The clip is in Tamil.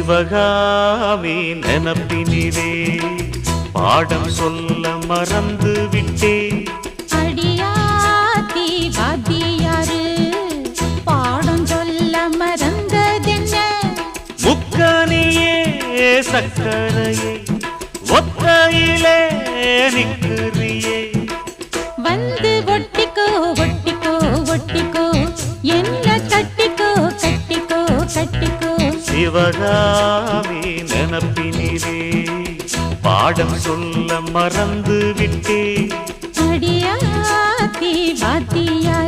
சிவகாமி நினப்பினிலே பாடம் சொல்ல மறந்து விட்டே. அடியாத்தி வாத்தியாரு பாடம் சொல்ல மறந்ததென்ன? முக்கனியே சக்கரையே ஒத்தையிலே நிற்கிறியே. வந்து ஒட்டிக்கோ ஒட்டிக்கோ ஒட்டிக்கோ என்ன கட்டிக்கோ கட்டிக்கோ கட்டிக்கோ. சிவகாமி நினப்பினிலே பாடம் சொல்ல மறந்து விட்டே. அடியாத்தி வாத்தியாரு